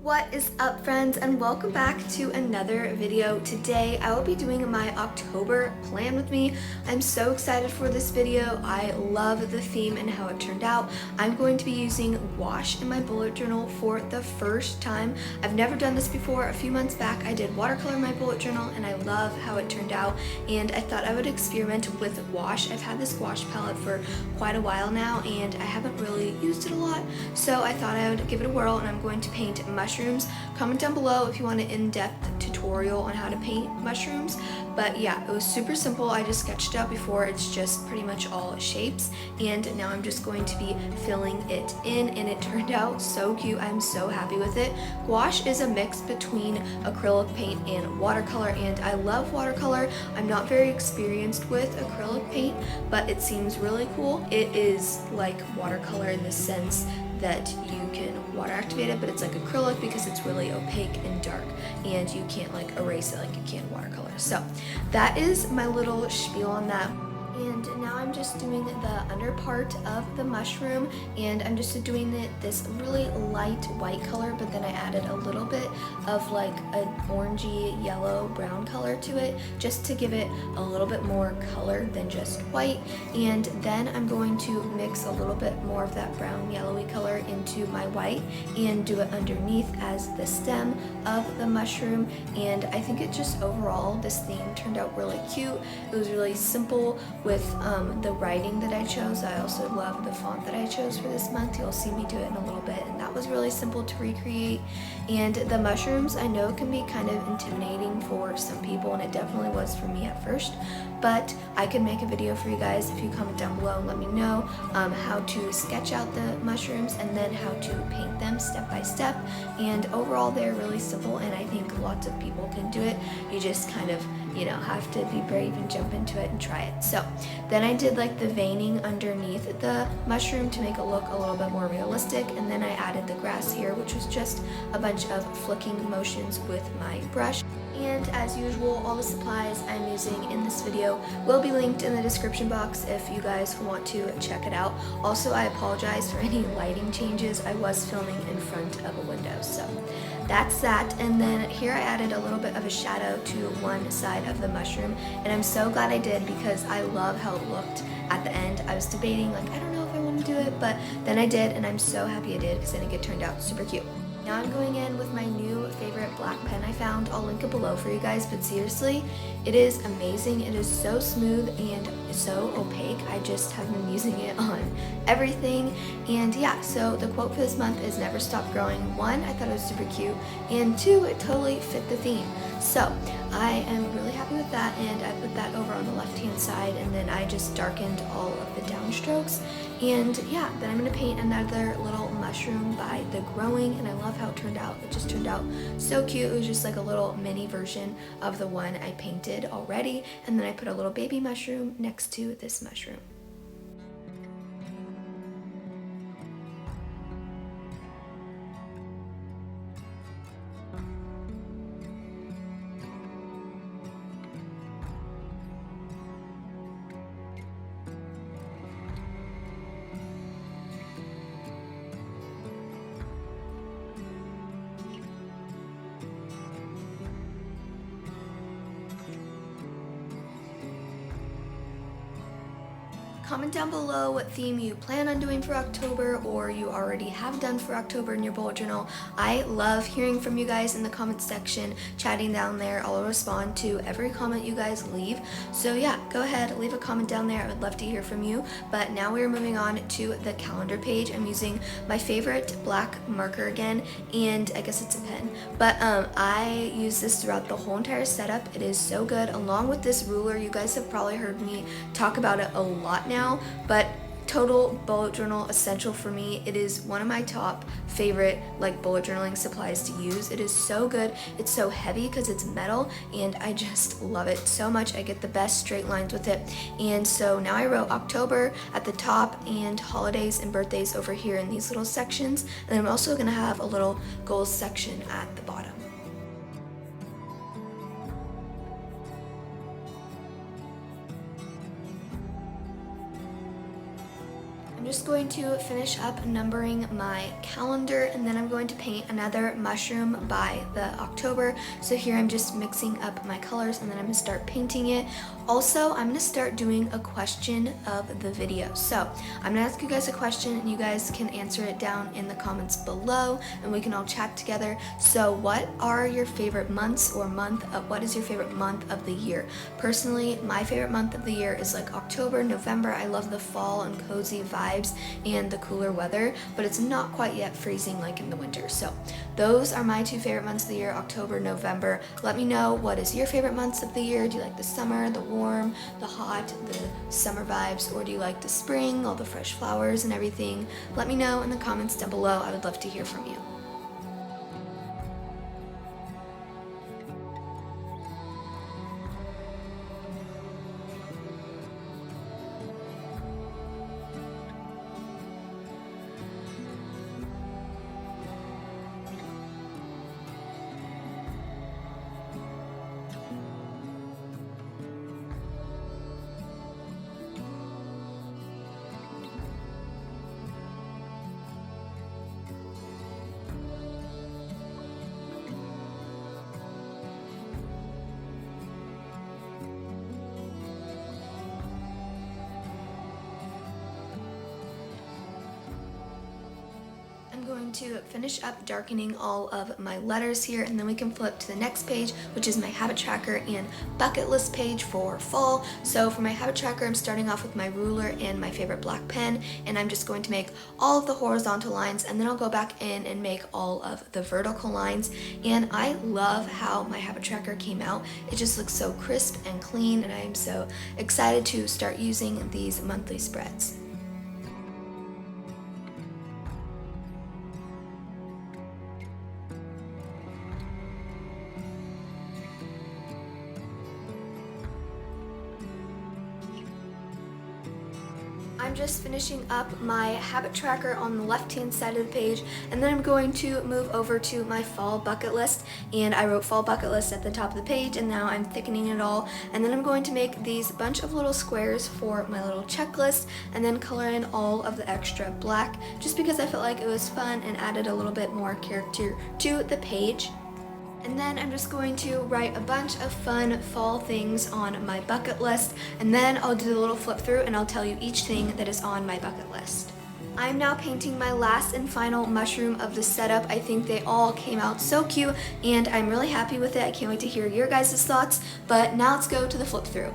What is up, friends, and welcome back to another video. Today I will be doing my October plan with me. I'm so excited for this video. I love the theme and how it turned out. I'm going to be using gouache in my bullet journal for the first time. I've never done this before. A few months back I did watercolor in my bullet journal and I love how it turned out, and I thought I would experiment with gouache. I've had this gouache palette for quite a while now and I haven't really used it a lot, so I thought I would give it a whirl, and I'm going to paint mushrooms. Comment down below if you want an in-depth tutorial on how to paint mushrooms. But yeah, it was super simple. I just sketched it out before. It's just pretty much all shapes, and now I'm just going to be filling it in, and it turned out so cute. I'm so happy with it. Gouache is a mix between acrylic paint and watercolor, and I love watercolor. I'm not very experienced with acrylic paint, but it seems really cool. It is like watercolor in the sense that you can water activate it, but it's like acrylic because it's really opaque and dark and you can't like erase it like you can watercolor. So that is my little spiel on that. And now I'm just doing the under part of the mushroom, and I'm just doing this really light white color, but then I added a little bit of like an orangey yellow brown color to it just to give it a little bit more color than just white. And then I'm going to mix a little bit more of that brown yellowy color into my white and do it underneath as the stem of the mushroom. And I think it just overall, this theme turned out really cute. It was really simple with the writing that I chose. I also love the font that I chose for this month. You'll see me do it in a little bit, and that was really simple to recreate. And the mushrooms, I know, can be kind of intimidating for some people, and it definitely was for me at first, but I can make a video for you guys if you comment down below and let me know how to sketch out the mushrooms and then how to paint them step by step. And overall they're really simple, and I think lots of people can do it. You just kind of, have to be brave and jump into it and try it. So then I did like the veining underneath the mushroom to make it look a little bit more realistic, and then I added the grass here, which was just a bunch of flicking motions with my brush. And as usual, all the supplies I'm using in this video will be linked in the description box if you guys want to check it out. Also, I apologize for any lighting changes. I was filming in front of a window, so that's that. And then here I added a little bit of a shadow to one side of the mushroom, and I'm so glad I did because I love how it looked at the end. I was debating, like, I don't know if I want to do it, but then I did, and I'm so happy I did because I think it turned out super cute. Now I'm going in with my new favorite black pen I found. I'll link it below for you guys, but seriously, it is amazing. It is so smooth and so opaque. I just have been using it on everything. And yeah, so the quote for this month is never stop growing. One, I thought it was super cute, and two, it totally fit the theme. So I am really happy with that, and I put that over on the left hand side, and then I just darkened all of the downstrokes. And yeah, then I'm going to paint another little mushroom by the growing, and I love how it turned out. It just turned out so cute. It was just like a little mini version of the one I painted already, and then I put a little baby mushroom next to this mushroom. Comment down below what theme you plan on doing for October, or you already have done for October in your bullet journal. I love hearing from you guys in the comment section, chatting down there. I'll respond to every comment you guys leave. So yeah, go ahead, leave a comment down there. I would love to hear from you. But now we are moving on to the calendar page. I'm using my favorite black marker again, and I guess it's a pen. But I use this throughout the whole entire setup. It is so good, along with this ruler. You guys have probably heard me talk about it a lot now, but total bullet journal essential for me. It is one of my top favorite like bullet journaling supplies to use. It is so good. It's so heavy because it's metal, and I just love it so much. I get the best straight lines with it. And so now I wrote October at the top and holidays and birthdays over here in these little sections, and then I'm also going to have a little goals section at the bottom. just going to finish up numbering my calendar, and then I'm going to paint another mushroom by the October. So here I'm just mixing up my colors, and then I'm going to start painting it. Also, I'm going to start doing a question of the video. So I'm going to ask you guys a question, and you guys can answer it down in the comments below, and we can all chat together. So what are your favorite months or what is your favorite month of the year? Personally, my favorite month of the year is like October, November. I love the fall and cozy vibes and the cooler weather, but it's not quite yet freezing like in the winter. So those are my two favorite months of the year, October, November. Let me know, what is your favorite months of the year? Do you like the summer, the warm, the hot, the summer vibes, or do you like the spring, all the fresh flowers and everything? Let me know in the comments down below. I would love to hear from you. Going to finish up darkening all of my letters here, and then we can flip to the next page, which is my habit tracker and bucket list page for fall. So for my habit tracker, I'm starting off with my ruler and my favorite black pen, and I'm just going to make all of the horizontal lines, and then I'll go back in and make all of the vertical lines. And I love how my habit tracker came out. It just looks so crisp and clean, and I am so excited to start using these monthly spreads. I'm just finishing up my habit tracker on the left-hand side of the page, and then I'm going to move over to my fall bucket list, and I wrote fall bucket list at the top of the page, and now I'm thickening it all, and then I'm going to make these bunch of little squares for my little checklist, and then color in all of the extra black, just because I felt like it was fun and added a little bit more character to the page. And then I'm just going to write a bunch of fun fall things on my bucket list, and then I'll do the little flip through and I'll tell you each thing that is on my bucket list. I'm now painting my last and final mushroom of the setup. I think they all came out so cute, and I'm really happy with it. I can't wait to hear your guys' thoughts, but now let's go to the flip through.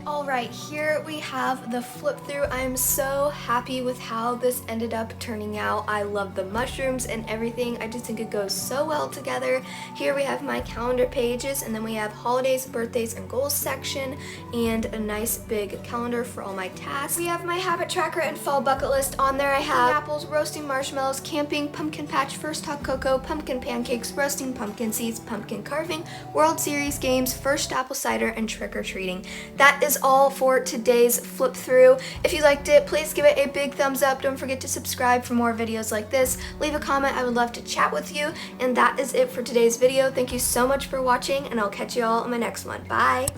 Alright, here we have the flip through. I'm so happy with how this ended up turning out. I love the mushrooms and everything. I just think it goes so well together. Here we have my calendar pages, and then we have holidays, birthdays, and goals section, and a nice big calendar for all my tasks. We have my habit tracker and fall bucket list. On there I have apples, roasting marshmallows, camping, pumpkin patch, first hot cocoa, pumpkin pancakes, roasting pumpkin seeds, pumpkin carving, World Series games, first apple cider, and trick-or-treating. That is all for today's flip through. If you liked it, please give it a big thumbs up. Don't forget to subscribe for more videos like this. Leave a comment. I would love to chat with you. And that is it for today's video. Thank you so much for watching, and I'll catch you all in my next one. Bye!